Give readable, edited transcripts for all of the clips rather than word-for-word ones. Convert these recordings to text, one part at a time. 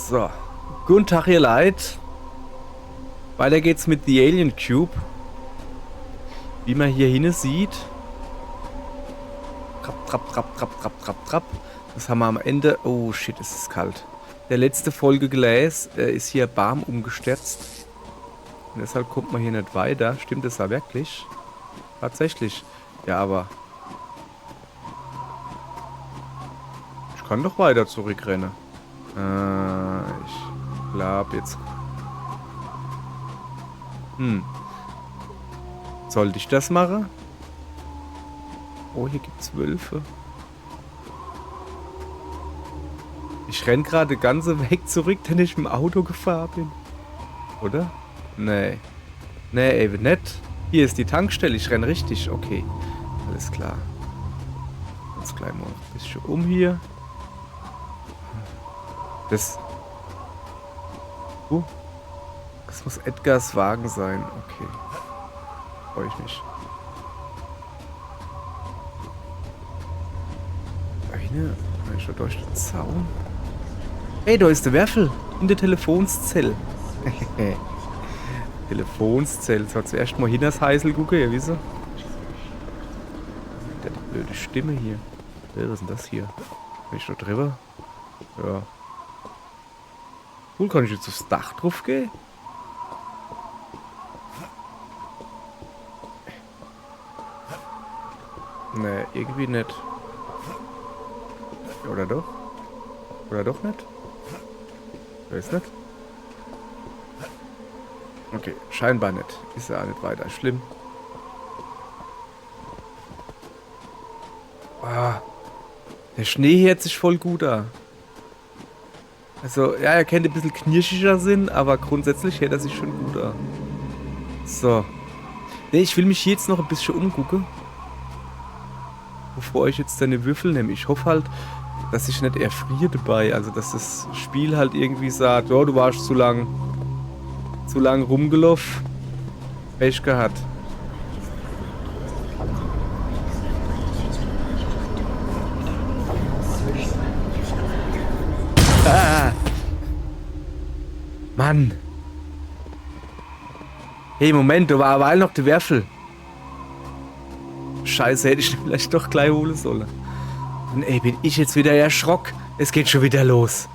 So. Guten Tag, ihr Leid. Weiter geht's mit The Alien Cube. Wie man hier hinten sieht. Trapp, trapp, trapp, trapp, trapp, trapp, trapp. Das haben wir am Ende. Oh shit, es ist kalt. Der letzte Folge Gleis ist hier Barm umgestürzt. Und deshalb kommt man hier nicht weiter. Stimmt das da wirklich? Tatsächlich. Ja, aber. Ich kann doch weiter zurückrennen. Ich glaube jetzt. Sollte ich das machen? Oh, hier gibt's Wölfe. Ich renn gerade ganze Weg zurück, denn ich im Auto gefahren bin. Oder? Nee. Nee, eben nicht. Hier ist die Tankstelle, ich renn richtig. Okay. Alles klar. Jetzt gleich mal ein bisschen um hier. Das muss Edgars Wagen sein. Okay. Freue ich mich. Eine? Kann ich schon durch den Zaun? Hey, da ist der Werfel. In der Telefonszelle. Telefonszelle. So, zuerst mal hin das Heißel gucken, ja, wieso? Der hat die blöde Stimme hier. Was ist denn das hier? Bin ich da drüber? Ja. Cool, kann ich jetzt aufs Dach drauf gehen? Nee, irgendwie nicht. Oder doch? Oder doch nicht? Weiß nicht. Okay, scheinbar nicht. Ist ja auch nicht weiter schlimm. Ah, der Schnee hört sich voll gut an. Also, ja, er könnte ein bisschen knirschiger sein, aber grundsätzlich hört er sich schon gut an. So. Ne, ich will mich hier jetzt noch ein bisschen umgucken. Bevor ich jetzt deine Würfel nehme. Ich hoffe halt, dass ich nicht erfriere dabei. Also, dass das Spiel halt irgendwie sagt, oh, du warst zu lang rumgelaufen. Pech gehabt. Ah. Mann. Hey, Moment, da war aber noch der Werfel. Scheiße, hätte ich vielleicht doch gleich holen sollen. Und ey, bin ich jetzt wieder erschrocken. Es geht schon wieder los.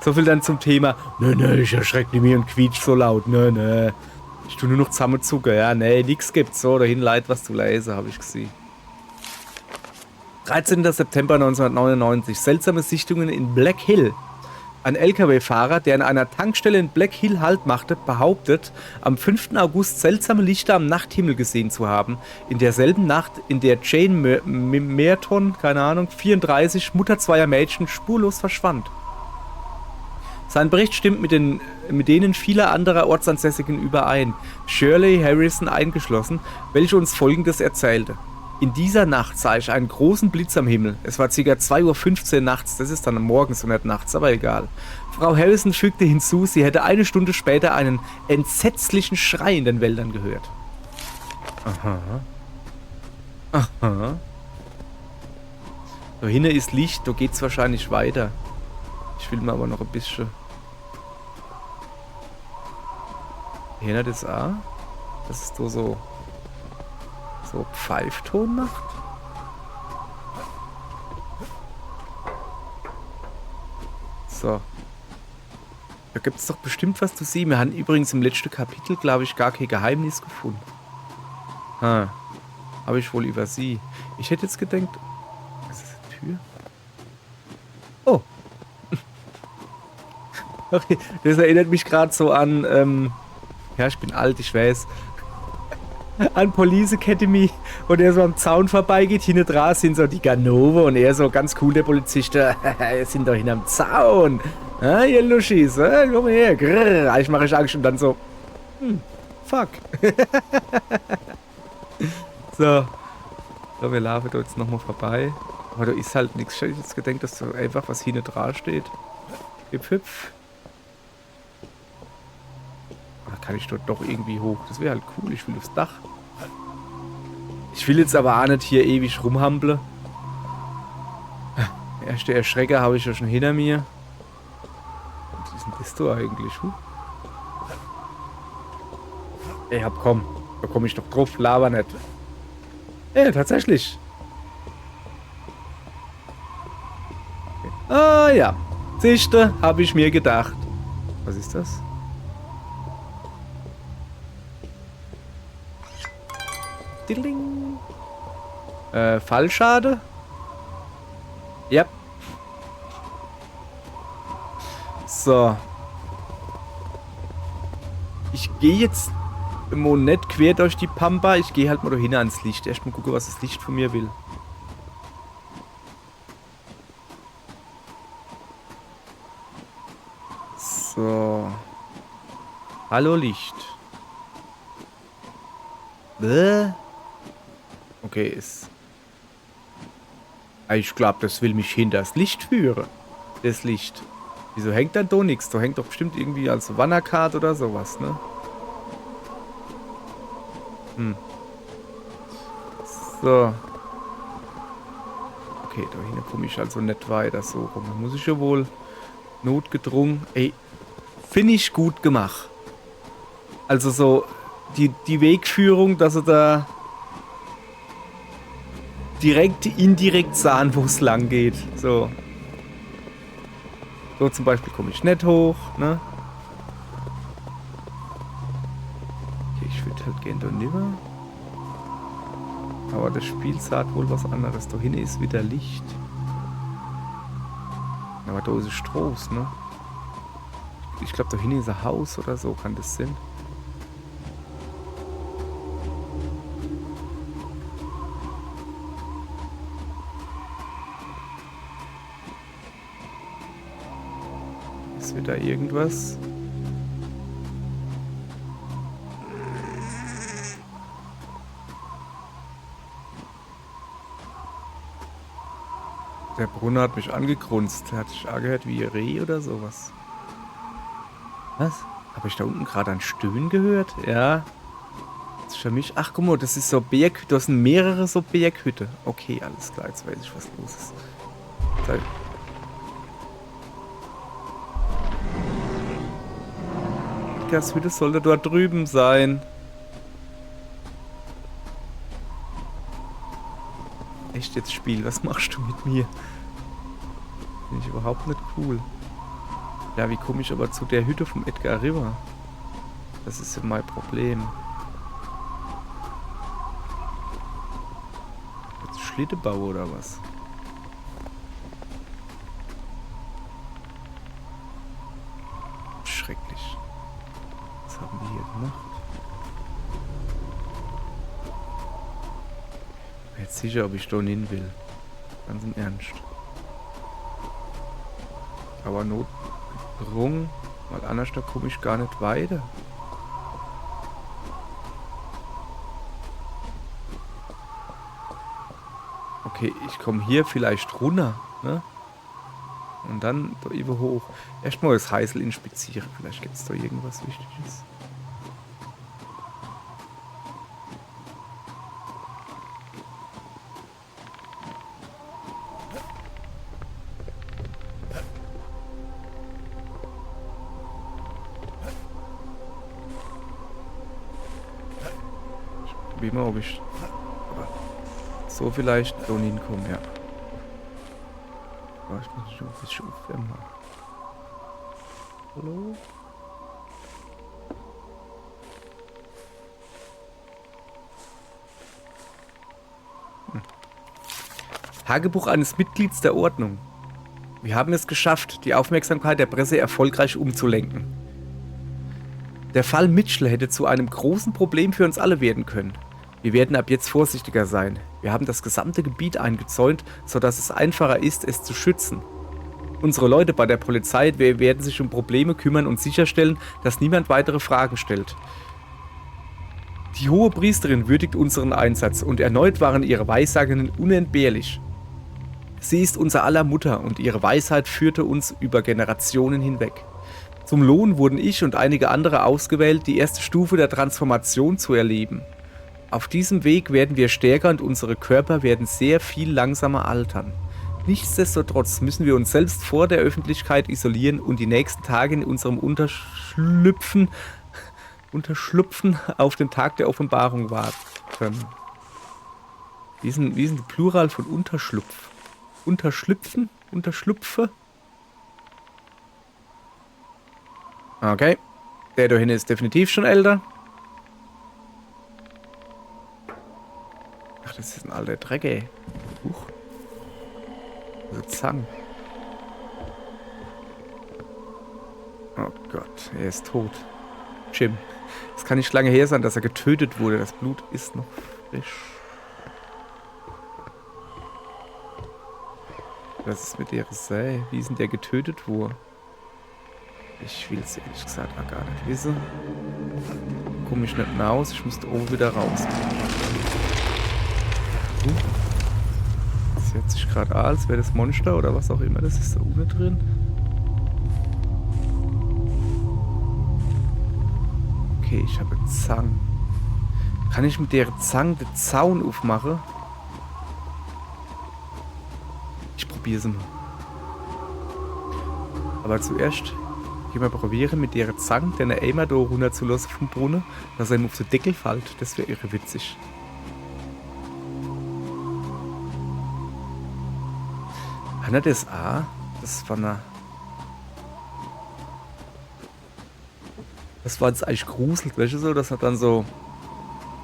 So viel dann zum Thema. Nö, ich erschreck nicht mehr und quietsch so laut. Nö. Ich tu nur noch zusammenzucken. Ja, nee, nix gibt's so. Dahin leid was zu lesen, habe ich gesehen. 13. September 1999. Seltsame Sichtungen in Black Hill. Ein LKW-Fahrer, der an einer Tankstelle in Black Hill Halt machte, behauptet, am 5. August seltsame Lichter am Nachthimmel gesehen zu haben. In derselben Nacht, in der Jane Merton, keine Ahnung, 34, Mutter zweier Mädchen, spurlos verschwand. Sein Bericht stimmt mit denen vieler anderer Ortsansässigen überein, Shirley Harrison eingeschlossen, welche uns Folgendes erzählte. In dieser Nacht sah ich einen großen Blitz am Himmel. Es war ca. 2:15 Uhr nachts, das ist dann morgens und nicht nachts, aber egal. Frau Harrison fügte hinzu, sie hätte eine Stunde später einen entsetzlichen Schrei in den Wäldern gehört. Aha. Da hinten ist Licht, da geht's wahrscheinlich weiter. Ich will mir aber noch ein bisschen... Hinter das auch? Das ist so Pfeifton macht. So. Da gibt es doch bestimmt was zu sehen. Wir haben übrigens im letzten Kapitel, glaube ich, gar kein Geheimnis gefunden. Habe ich wohl über sie. Ich hätte jetzt gedacht... Was ist das, eine Tür? Oh. Okay, das erinnert mich gerade so an... ja, ich bin alt, ich weiß. An Police Academy, wo der so am Zaun vorbeigeht, hinten dran sind so die Ganove und er so ganz cool, der Polizist, sind doch hinterm Zaun. Ihr Luschis, komm her, grrr. Ich mache Angst und dann so, fuck. So, wir laufen da jetzt nochmal vorbei. Aber da ist halt nichts, ich hätte jetzt gedacht, dass da einfach was hinten dran steht. Hüpf. Kann ich dort doch irgendwie hoch. Das wäre halt cool. Ich will aufs Dach. Ich will jetzt aber auch nicht hier ewig rumhampeln. Erste Erschrecker habe ich ja schon hinter mir. bist du eigentlich? Ey, komm. Da komme ich doch drauf. Laber nicht. Ey, tatsächlich. Okay. Ah, ja. Siehste, habe ich mir gedacht. Was ist das? Dilling. Fallschade? Ja. So. Ich gehe jetzt nicht quer durch die Pampa. Ich gehe halt mal da hin ans Licht. Erst mal gucken, was das Licht von mir will. So. Hallo Licht. Okay, ist... Ich glaube, das will mich hinter das Licht führen. Das Licht. Wieso hängt dann da nichts? Da hängt doch bestimmt irgendwie als Wanderkarte oder sowas, ne? So. Okay, da hinten komme ich also nicht weiter. So, rum muss ich ja wohl notgedrungen. Ey, finde ich gut gemacht. Also so, die Wegführung, dass sie da direkt, indirekt sahen, wo es lang geht. So. So zum Beispiel komme ich nicht hoch, ne? Okay, ich würde halt gerne da nimmer. Aber das Spiel sagt wohl was anderes. Da hinten ist wieder Licht. Aber da ist es Stroß, ne? Ich glaube, da hinten ist ein Haus oder so. Kann das sein? Ist wieder irgendwas? Der Brunner hat mich angegrunzt. Der hat sich angehört wie ein Reh oder sowas. Was? Habe ich da unten gerade ein Stöhnen gehört? Ja. Das ist für mich... Ach, guck mal, das ist so Berghütte. Das sind mehrere so Berghütte. Okay, alles klar. Jetzt weiß ich, was los ist. Das Hütte sollte dort drüben sein. Echt jetzt, Spiel? Was machst du mit mir? Finde ich überhaupt nicht cool. Ja, wie komme ich aber zu der Hütte vom Edgar River? Das ist ja mein Problem. Jetzt Schlittebau oder was? Schrecklich. Was haben wir hier gemacht? Ich bin jetzt sicher, ob ich da hin will. Ganz im Ernst. Aber notgedrungen, weil anders da komme ich gar nicht weiter. Okay, ich komme hier vielleicht runter, ne? Und dann da über hoch. Erstmal das Heißel inspizieren. Vielleicht gibt es da irgendwas Wichtiges. Ich probiere mal, ob ich so vielleicht da hinkomme, ja. Aber ich muss mich ein bisschen aufwärmen. Hallo? Tagebuch eines Mitglieds der Ordnung. Wir haben es geschafft, die Aufmerksamkeit der Presse erfolgreich umzulenken. Der Fall Mitchell hätte zu einem großen Problem für uns alle werden können. Wir werden ab jetzt vorsichtiger sein. Wir haben das gesamte Gebiet eingezäunt, sodass es einfacher ist, es zu schützen. Unsere Leute bei der Polizei werden sich um Probleme kümmern und sicherstellen, dass niemand weitere Fragen stellt. Die hohe Priesterin würdigt unseren Einsatz und erneut waren ihre Weissagungen unentbehrlich. Sie ist unser aller Mutter und ihre Weisheit führte uns über Generationen hinweg. Zum Lohn wurden ich und einige andere ausgewählt, die erste Stufe der Transformation zu erleben. Auf diesem Weg werden wir stärker und unsere Körper werden sehr viel langsamer altern. Nichtsdestotrotz müssen wir uns selbst vor der Öffentlichkeit isolieren und die nächsten Tage in unserem Unterschlupfen auf den Tag der Offenbarung warten können. Wie ist denn der Plural von Unterschlupf? Unterschlüpfen? Unterschlupfe? Okay. Der da hinten ist definitiv schon älter. Ach, das ist ein alter Dreck, ey. Huch. Also Zang. Oh Gott, er ist tot. Jim. Es kann nicht lange her sein, dass er getötet wurde. Das Blut ist noch frisch. Was ist mit der Resei? Wie ist denn der getötet wurde? Ich will es ehrlich gesagt auch gar nicht wissen. Komme ich nicht mehr aus. Ich muss da oben wieder raus. Das hört sich gerade an, als wäre das Monster oder was auch immer. Das ist da unten drin. Okay, ich habe Zang. Kann ich mit der Zang den Zaun aufmachen? Ich probiere es mal. Aber zuerst gehen wir probieren, mit der Zang den Eimer da runter zu lassen vom Brunnen, dass er ihm auf den Deckel fällt. Das wäre irre witzig. Kann er das auch? Das war jetzt eigentlich gruselig, weißt du so, dass er dann so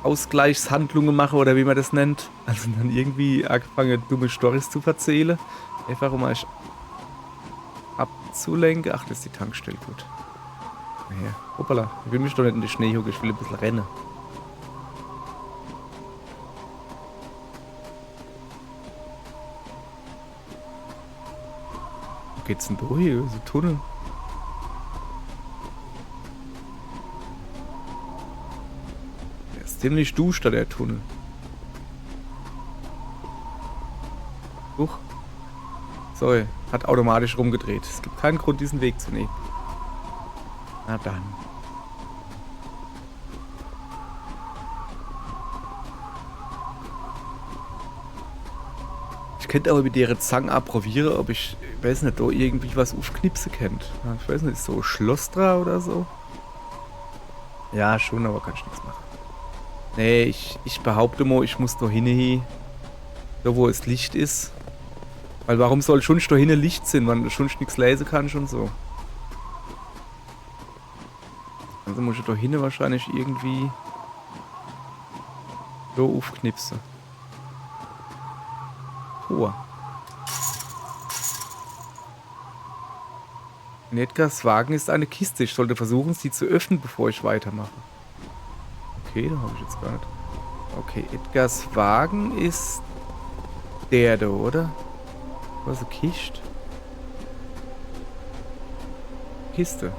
Ausgleichshandlungen mache oder wie man das nennt. Also dann irgendwie angefangen, dumme Storys zu erzählen. Einfach um euch abzulenken. Ach, das ist die Tankstelle, gut. Ja, hoppala, ich will mich doch nicht in den Schnee hocken, ich will ein bisschen rennen. Wo geht's denn da hier? So Tunnel. Der ist ziemlich duster, der Tunnel. Huch. So, hat automatisch rumgedreht. Es gibt keinen Grund, diesen Weg zu nehmen. Na dann. Ich könnte aber mit der Zange auch probieren, ob ich weiß nicht, da irgendwie was aufknipsen kennt. Ich weiß nicht, so Schlostra oder so? Ja, schon, aber kann ich nichts machen. Nee, ich behaupte mal, ich muss da hin, da wo es Licht ist. Weil warum soll schon da hinten Licht sein, wenn du schon nichts lesen kannst und so. Also muss ich da hinten wahrscheinlich irgendwie so aufknipsen. Tor. In Edgars Wagen ist eine Kiste. Ich sollte versuchen, sie zu öffnen, bevor ich weitermache. Okay, da habe ich jetzt gar nicht. Okay, Edgars Wagen ist der da, oder? Was ist eine Kiste? Kiste.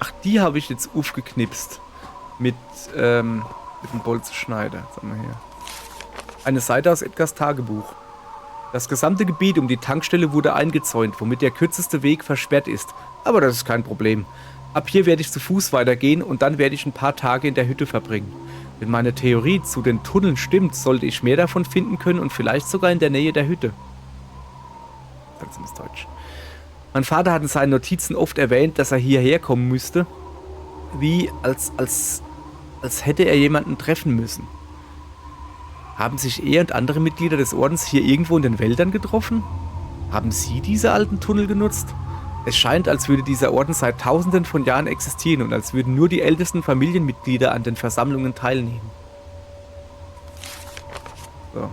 Ach, die habe ich jetzt aufgeknipst. Mit dem Bolzenschneider. Sag mal her. Eine Seite aus Edgars Tagebuch. Das gesamte Gebiet um die Tankstelle wurde eingezäunt, womit der kürzeste Weg versperrt ist. Aber das ist kein Problem. Ab hier werde ich zu Fuß weitergehen und dann werde ich ein paar Tage in der Hütte verbringen. Wenn meine Theorie zu den Tunneln stimmt, sollte ich mehr davon finden können und vielleicht sogar in der Nähe der Hütte. Seltsames Deutsch. Mein Vater hat in seinen Notizen oft erwähnt, dass er hierher kommen müsste, wie als hätte er jemanden treffen müssen. Haben sich er und andere Mitglieder des Ordens hier irgendwo in den Wäldern getroffen? Haben sie diese alten Tunnel genutzt? Es scheint, als würde dieser Orden seit Tausenden von Jahren existieren und als würden nur die ältesten Familienmitglieder an den Versammlungen teilnehmen. So.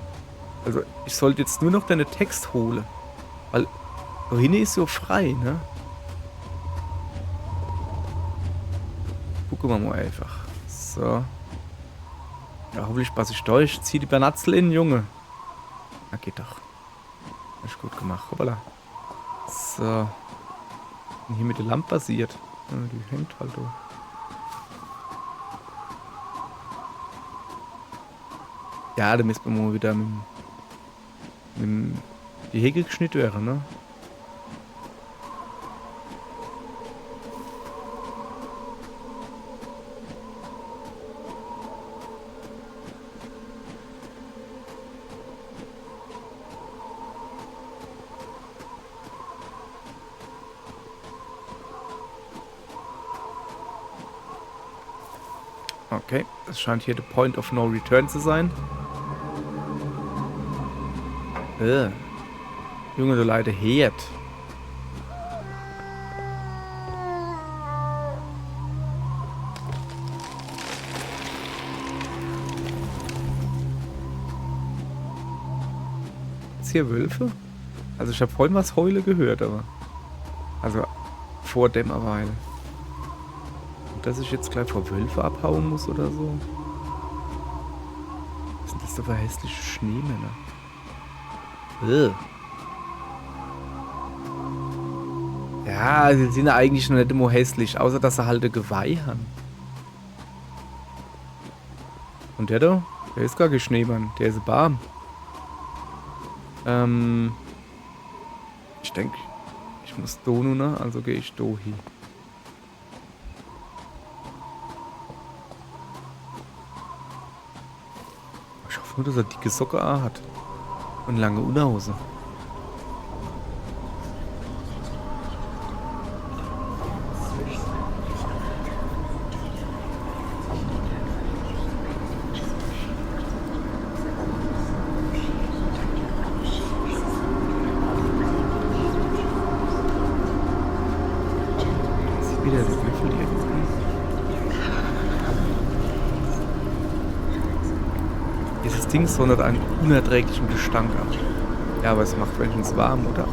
Also, ich sollte jetzt nur noch deine Text holen. Weil, da hinten ist so frei, ne? Gucken wir mal einfach. So. Ja, hoffentlich passe ich durch. Zieh die Bernatzel in, Junge. Na, geht doch. Hab ich gut gemacht. Hoppala. So. Und hier mit der Lampe passiert. Ja, die hängt halt da. Ja, da müssen wir mal wieder mit die Hecke geschnitten werden, ne? Okay, das scheint hier der Point of No Return zu sein. Junge, du Leute, Herd. Ist hier Wölfe? Also ich habe vorhin was Heule gehört, aber... Also vor Dämmerweile. Und dass ich jetzt gleich vor Wölfe abhauen muss oder so? Was sind das denn für hässliche Schneemänner? Ja, sie sind ja eigentlich noch nicht immer hässlich, außer dass sie halt ein Geweih haben. Und der da? Der ist gar kein Schneemann, der ist warm. Ich denke, ich muss da nur, ne? Also gehe ich da hin. Ich hoffe nur, dass er dicke Socken hat. Und lange Unterhose. Wieder der Würfel irgendwie. Dieses Ding sondert einen unerträglichen Gestank ab. Ja, aber es macht wenigstens warm, oder?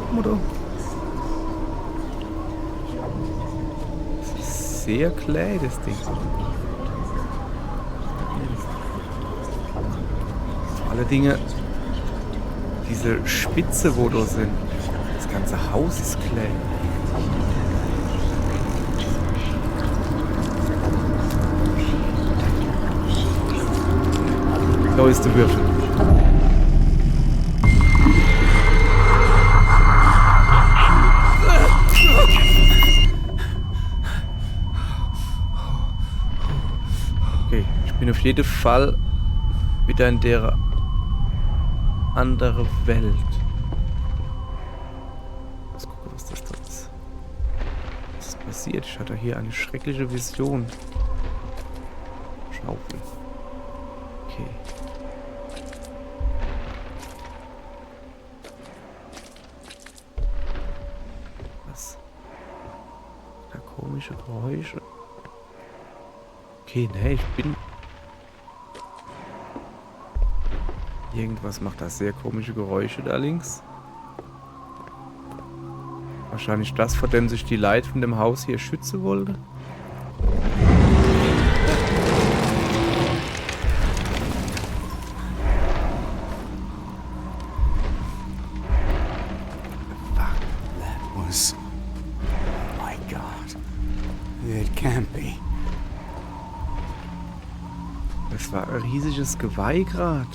Es ist sehr klar, das Ding. Vor allen Dingen diese Spitze, wo da sind. Das ganze Haus ist klar. Da ist der Würfel. Okay, ich bin auf jeden Fall wieder in der andere Welt. Let's gucken, was das da ist. Was ist passiert? Ich hatte hier eine schreckliche Vision. Schaufel. Okay. Was? Da komische Geräusche. Okay, ne, ich bin... Irgendwas macht da sehr komische Geräusche da links. Wahrscheinlich das, vor dem sich die Leute von dem Haus hier schützen wollte. My God. It can't be. Das war ein riesiges Geweih gerade.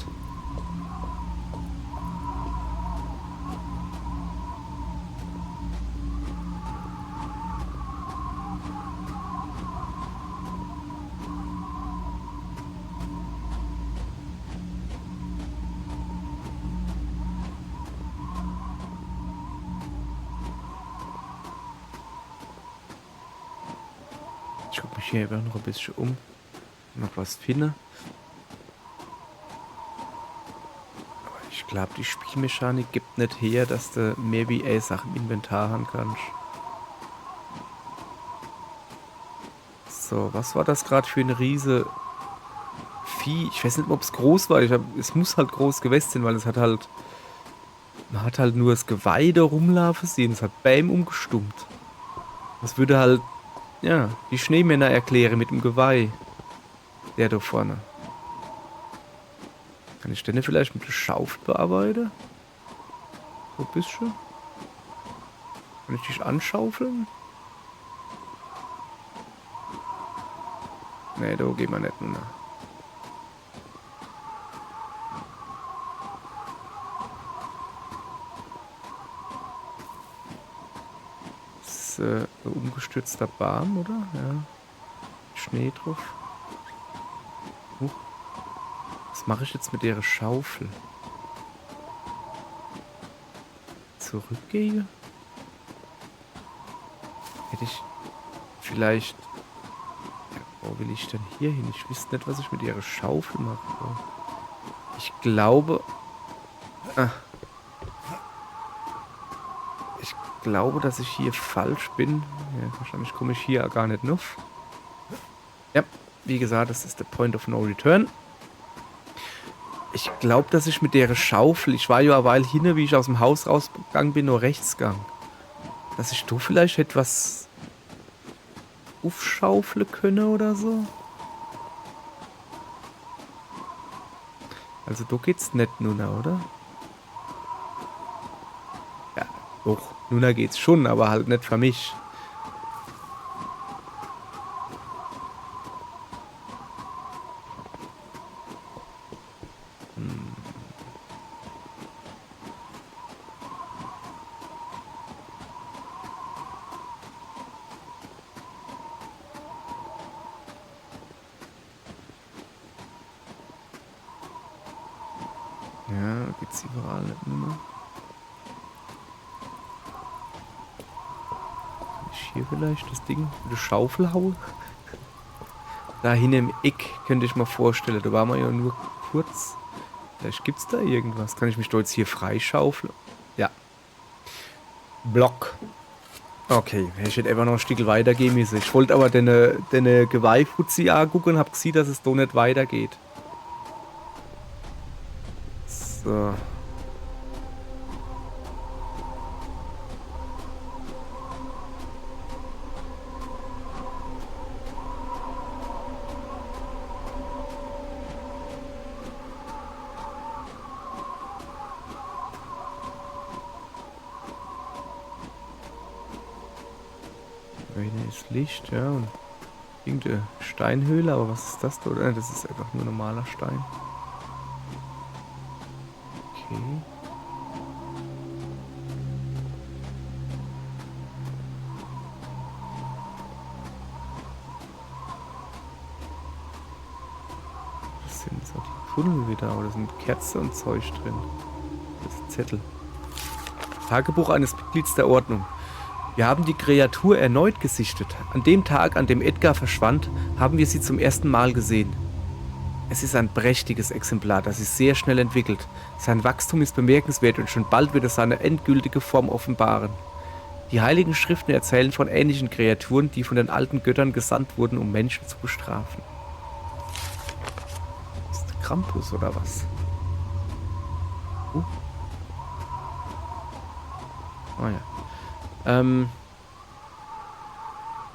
Ich gucke mich hier einfach noch ein bisschen um. Noch was finde. Aber ich glaube, die Spielmechanik gibt nicht her, dass du mehr wie eine Sache im Inventar haben kannst. So, was war das gerade für ein riese Vieh? Ich weiß nicht, ob es groß war. Es muss halt groß gewesen sein, weil es hat halt... Man hat halt nur das Geweih da rumlaufen sehen. Es hat Bäm umgestummt. Das würde halt... Ja, die Schneemänner erklären mit dem Geweih. Der da vorne. Kann ich den vielleicht mit der Schaufel bearbeiten? So ein bisschen. Kann ich dich anschaufeln? Nee, da gehen wir nicht mehr. Das ist ein umgestürzter Baum, oder? Ja. Schnee drauf. Was mache ich jetzt mit der Schaufel? Zurückgehe? Hätte ich vielleicht... Wo will ich denn hier hin? Ich wüsste nicht, was ich mit ihrer Schaufel mache. Ich glaube... Ah. Ich glaube, dass ich hier falsch bin. Ja, wahrscheinlich komme ich hier gar nicht nuff. Ja, wie gesagt, das ist der Point of No Return. Ich glaube, dass ich mit der Schaufel... Ich war ja eine Weile hin, wie ich aus dem Haus rausgegangen bin, nur rechts gegangen. Dass ich da vielleicht etwas aufschaufeln könne oder so. Also da geht's nicht, Nuna, oder? Ja, doch. Nuna geht's schon, aber halt nicht für mich. Ja, geht's überall nicht mehr. Kann ich hier vielleicht das Ding mit der Schaufel hauen? Da hinten im Eck könnte ich mir vorstellen. Da waren wir ja nur kurz. Vielleicht gibt's da irgendwas. Kann ich mich da jetzt hier freischaufeln? Ja. Block. Okay, ich hätte einfach noch ein Stück weitergehen müssen. Ich wollte aber den Geweihfutzi angucken und hab gesehen, dass es da nicht weitergeht. So. Hier ist Licht, ja, und irgendeine Steinhöhle, aber was ist das da? Das ist einfach nur normaler Stein. Okay. Das sind so die Tunnel wieder, aber da sind Kerzen und Zeug drin. Das ist Zettel. Tagebuch eines Mitglieds der Ordnung. Wir haben die Kreatur erneut gesichtet. An dem Tag, an dem Edgar verschwand, haben wir sie zum ersten Mal gesehen. Es ist ein prächtiges Exemplar, das sich sehr schnell entwickelt. Sein Wachstum ist bemerkenswert und schon bald wird es seine endgültige Form offenbaren. Die heiligen Schriften erzählen von ähnlichen Kreaturen, die von den alten Göttern gesandt wurden, um Menschen zu bestrafen. Ist das Krampus oder was? Oh ja.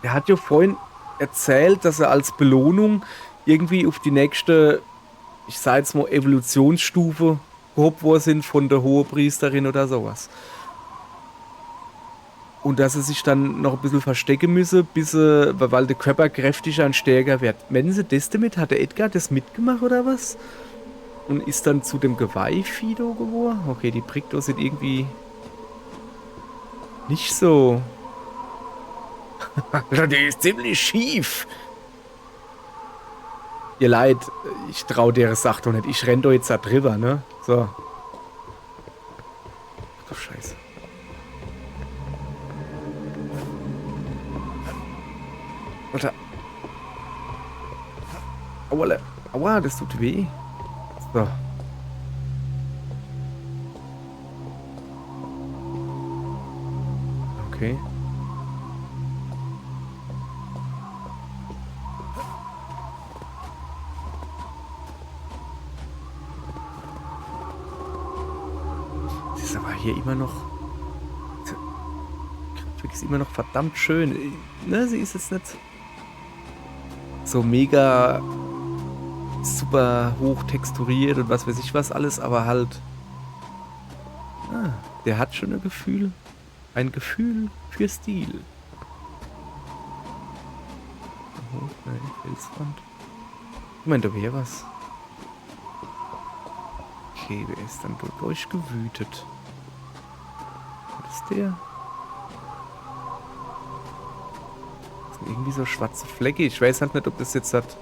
Er hat ja vorhin erzählt, dass er als Belohnung irgendwie auf die nächste, ich sag jetzt mal, Evolutionsstufe gehoben worden sind von der Hohepriesterin oder sowas. Und dass er sich dann noch ein bisschen verstecken müsse, weil der Körper kräftiger und stärker wird. Wenn sie das damit, hat der Edgar das mitgemacht oder was? Und ist dann zu dem Geweihfido geworden? Okay, die Priktos sind irgendwie nicht so. Die ist ziemlich schief. Ihr leid, ich trau der Sache doch nicht. Ich renn doch jetzt da drüber, ne? So. Ach du Scheiße. Alter. Aua, aua, das tut weh. So. Okay. Sie ist aber hier immer noch... ist immer noch verdammt schön. Ne, sie ist jetzt nicht so mega super hoch texturiert und was weiß ich was alles, aber halt... der hat schon ein Gefühl. Ein Gefühl für Stil. Oh, nein, Felswand. Ich meine, da wäre was. Okay, wer ist dann durchgewütet? Was ist der? Das sind irgendwie so schwarze Flecke. Ich weiß halt nicht, ob das jetzt halt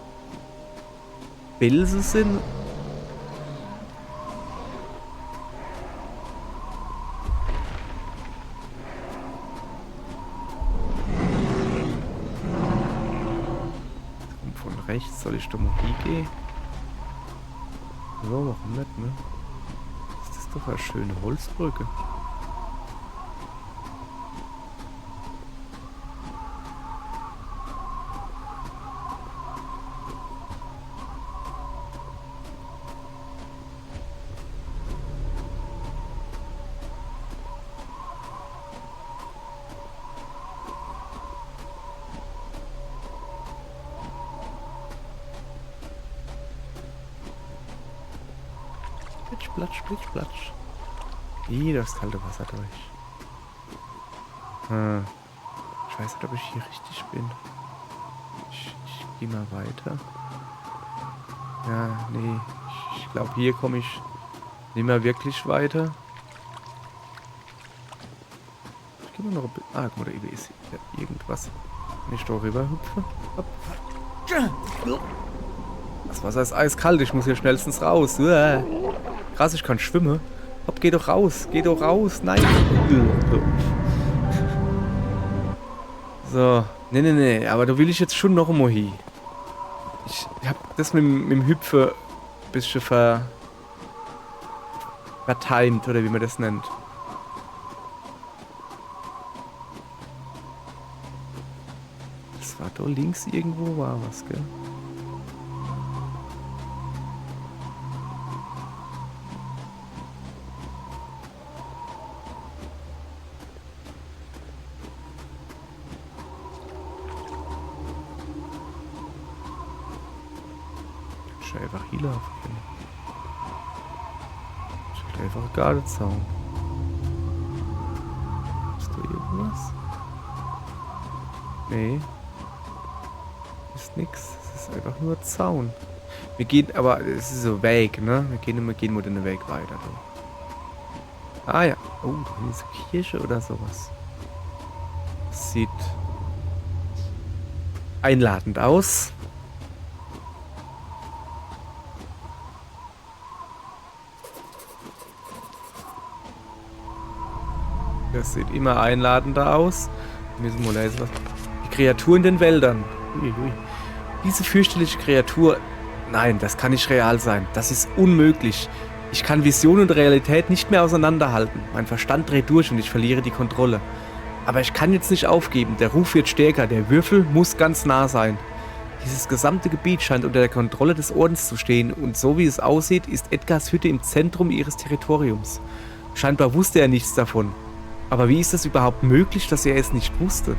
Pilze sind. rechts. Soll ich da mal hingehen? Ja, warum nicht, ne? Das ist doch eine schöne Holzbrücke. Plitsch, platsch, plitsch, platsch. Das kalte Wasser durch. Ich weiß nicht, ob ich hier richtig bin. Ich gehe mal weiter. Ja, nee. Ich glaube, hier komme ich nicht mehr wirklich weiter. Ich gehe mal noch ein bisschen. Ah, guck mal, da ist ja irgendwas. Wenn ich da rüber hüpfe. Hopp. Das Wasser ist eiskalt. Ich muss hier schnellstens raus. Uah. Krass, ich kann schwimmen. Hopp, geh doch raus. Geh doch raus. Nein. So. Nee. Aber da will ich jetzt schon noch einmal hin. Ich hab das mit dem Hüpfen ein bisschen vertimt, oder wie man das nennt. Das war da links irgendwo, war was, gell? Ich will einfach hier laufen. Ich will einfach einen Gartenzaun. Ist da irgendwas? Nee. Ist nix. Es ist einfach nur ein Zaun. Wir gehen, aber es ist so Weg, ne? Wir gehen mal den Weg weiter. Du. Ah ja. Oh, hier ist eine Kirche oder sowas. Das sieht einladend aus. Das sieht immer einladender aus. Wir müssen mal lesen, was. Die Kreatur in den Wäldern. Uiui. Diese fürchterliche Kreatur. Nein, das kann nicht real sein. Das ist unmöglich. Ich kann Vision und Realität nicht mehr auseinanderhalten. Mein Verstand dreht durch und ich verliere die Kontrolle. Aber ich kann jetzt nicht aufgeben. Der Ruf wird stärker. Der Würfel muss ganz nah sein. Dieses gesamte Gebiet scheint unter der Kontrolle des Ordens zu stehen. Und so wie es aussieht, ist Edgars Hütte im Zentrum ihres Territoriums. Scheinbar wusste er nichts davon. Aber wie ist es überhaupt möglich, dass er es nicht wusste?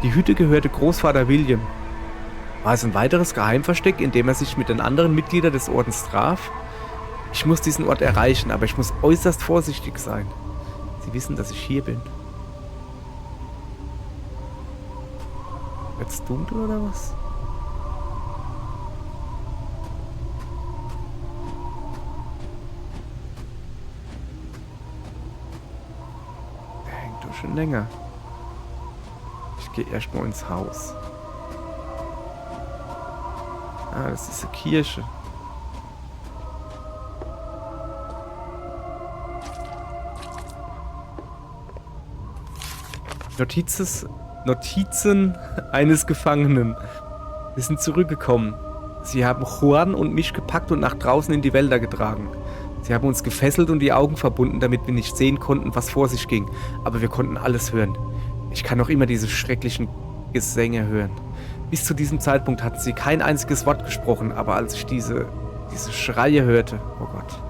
Die Hütte gehörte Großvater William. War es ein weiteres Geheimversteck, in dem er sich mit den anderen Mitgliedern des Ordens traf? Ich muss diesen Ort erreichen, aber ich muss äußerst vorsichtig sein. Sie wissen, dass ich hier bin. Wird's dunkel oder was? Der hängt doch schon länger. Ich gehe erstmal ins Haus. Ah, das ist eine Kirche. Notizen eines Gefangenen. Wir sind zurückgekommen. Sie haben Juan und mich gepackt und nach draußen in die Wälder getragen. Sie haben uns gefesselt und die Augen verbunden, damit wir nicht sehen konnten, was vor sich ging. Aber wir konnten alles hören. Ich kann noch immer diese schrecklichen Gesänge hören. Bis zu diesem Zeitpunkt hatten sie kein einziges Wort gesprochen, aber als ich diese Schreie hörte, oh Gott.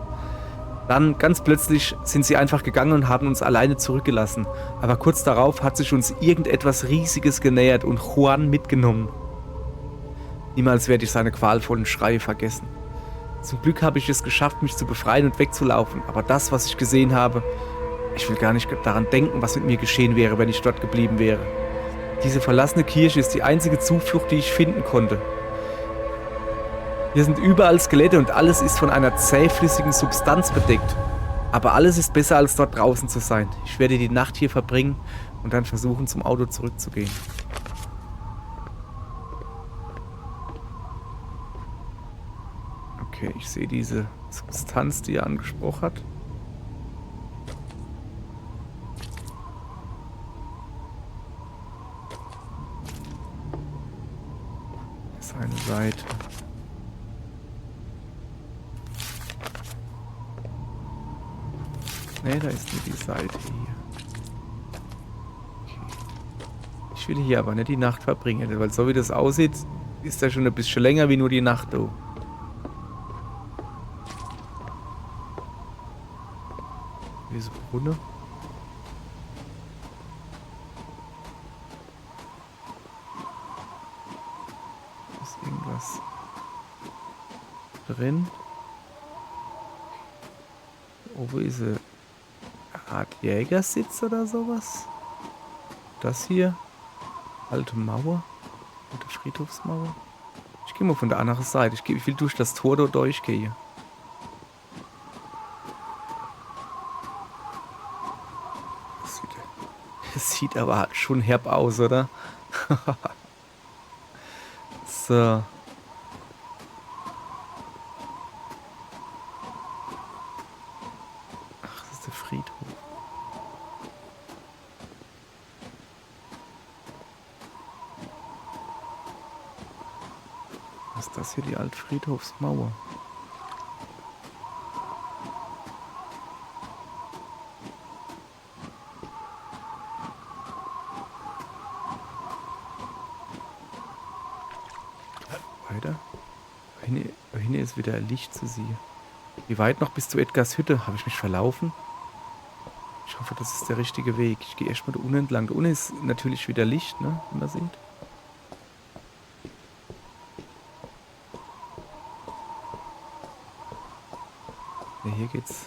Dann, ganz plötzlich, sind sie einfach gegangen und haben uns alleine zurückgelassen. Aber kurz darauf hat sich uns irgendetwas Riesiges genähert und Juan mitgenommen. Niemals werde ich seine qualvollen Schreie vergessen. Zum Glück habe ich es geschafft, mich zu befreien und wegzulaufen. Aber das, was ich gesehen habe, ich will gar nicht daran denken, was mit mir geschehen wäre, wenn ich dort geblieben wäre. Diese verlassene Kirche ist die einzige Zuflucht, die ich finden konnte. Hier sind überall Skelette und alles ist von einer zähflüssigen Substanz bedeckt. Aber alles ist besser, als dort draußen zu sein. Ich werde die Nacht hier verbringen und dann versuchen, zum Auto zurückzugehen. Okay, ich sehe diese Substanz, die er angesprochen hat. Das ist eine Seite. Ne, da ist nur die Seite hier. Okay. Ich will hier aber nicht die Nacht verbringen, weil so wie das aussieht, ist das schon ein bisschen länger wie nur die Nacht, oh. Diese Brunne. Ist irgendwas drin? Wo ist sie? Eine Art Jägersitz oder sowas? Das hier? Alte Mauer? Alte Friedhofsmauer? Ich gehe mal von der anderen Seite. Ich will durch das Tor dort durchgehen. Das sieht aber schon herb aus, oder? So. Ach, das ist der Friedhof. Was ist das hier, die alte Friedhofsmauer? Weiter. Da hinten ist wieder Licht zu sehen. Wie weit noch bis zu Edgars Hütte? Habe ich mich verlaufen? Ich hoffe, das ist der richtige Weg. Ich gehe erstmal da unten entlang. Da unten ist natürlich wieder Licht, ne? Wie man sieht. Ja, hier geht's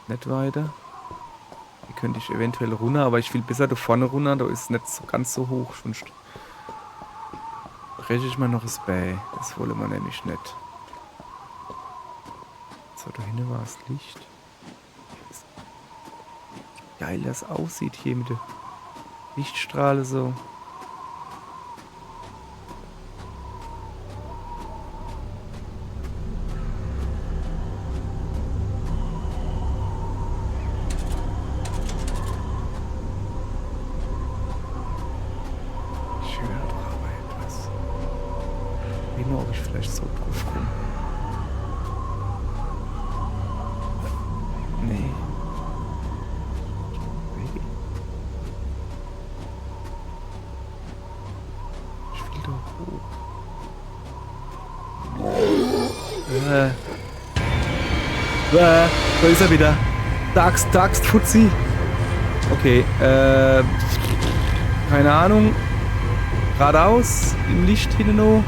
nicht weiter. Hier könnte ich eventuell runter, aber ich will besser da vorne runter. Da ist es nicht so ganz so hoch. Sonst breche ich mal noch das Bein. Das wollen wir nämlich nicht. So, da hinten war das Licht. Wie geil das aussieht hier mit der Lichtstrahle so. Ich höre doch aber etwas. Wie nur, ob ich vielleicht so drauf komme. Nee. Ich will doch hoch. Da ist er wieder. Dagst, Fuzzi. Okay, keine Ahnung. Geradeaus, im Licht hinten noch.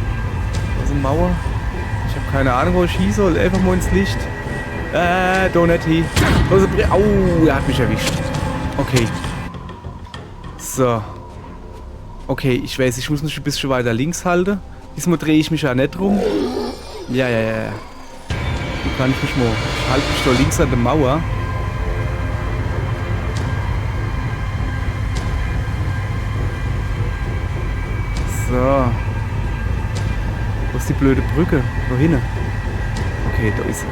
Also Mauer. Ich habe keine Ahnung, wo ich hin soll. Einfach mal ins Licht. Donetti. Au, er hat mich erwischt. Okay. So. Okay, ich weiß, ich muss mich ein bisschen weiter links halten. Diesmal drehe ich mich ja nicht rum. Ja. Wie kann ich mich mal? Ich halte mich da links an der Mauer. So. Wo ist die blöde Brücke? Wohin? Okay, da ist sie.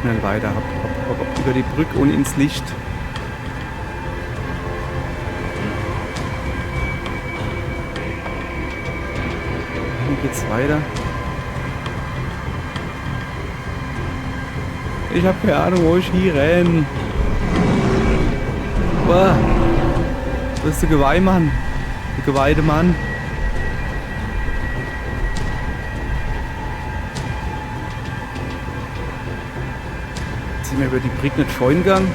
Schnell weiter. Hopp, über die Brücke und ins Licht. Hier geht's weiter. Ich habe keine Ahnung, wo ich hier renne. Boah. Wo ist der Geweihmann? Der geweihte Mann. Sind wir über die Brücke nicht vorhin gegangen?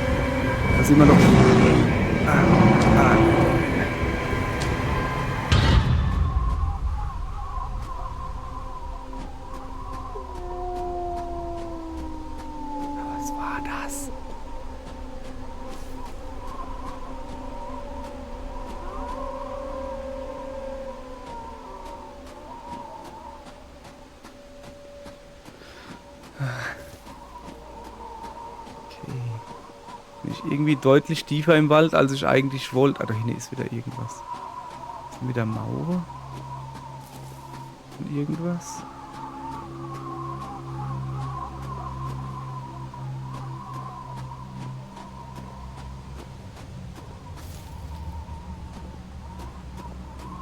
Da sind wir noch. Was war das? Irgendwie deutlich tiefer im Wald, als ich eigentlich wollte. Ah, da hinten ist wieder irgendwas. Ist wieder Mauer? Und irgendwas?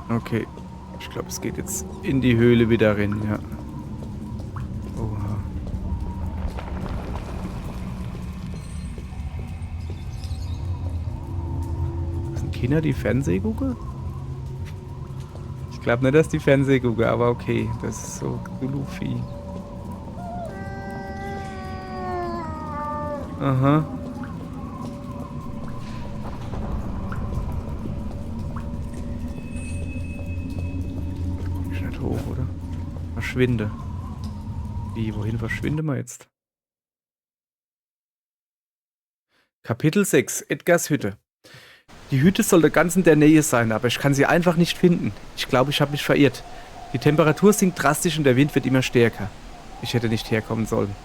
Okay. Ich glaube, es geht jetzt in die Höhle wieder rein, ja. Oha. Das sind Kinder, die Fernseh gucken? Ich glaube nicht, dass die Fernseh gucken, aber okay. Das ist so Cthulhu-Vieh. Aha. Hoch, oder? Verschwinde. Wie, wohin verschwinden wir jetzt? Kapitel 6, Edgars Hütte. Die Hütte sollte ganz in der Nähe sein, aber ich kann sie einfach nicht finden. Ich glaube, ich habe mich verirrt. Die Temperatur sinkt drastisch und der Wind wird immer stärker. Ich hätte nicht herkommen sollen.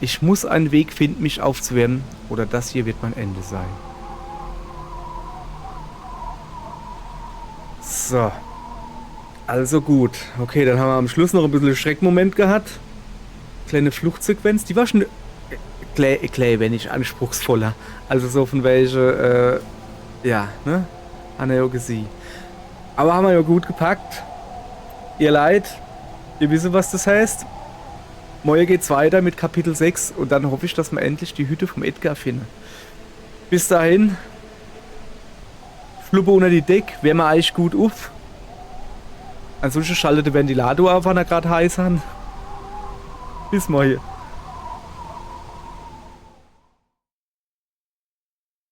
Ich muss einen Weg finden, mich aufzuwärmen, oder das hier wird mein Ende sein. So. Also gut. Okay, dann haben wir am Schluss noch ein bisschen Schreckmoment gehabt. Kleine Fluchtsequenz. Die war schon wenig anspruchsvoller. Also so von welche, ja, ne? Haben wir ja gesehen. Aber haben wir ja gut gepackt. Ihr Leid, ihr wisst, was das heißt. Morgen geht's weiter mit Kapitel 6 und dann hoffe ich, dass wir endlich die Hütte vom Edgar finden. Bis dahin. Schluppe unter die Deck, wärmen wir eigentlich gut auf. Ansonsten schaltet der Ventilator auf, wenn er gerade heiß hat. Bis morgen.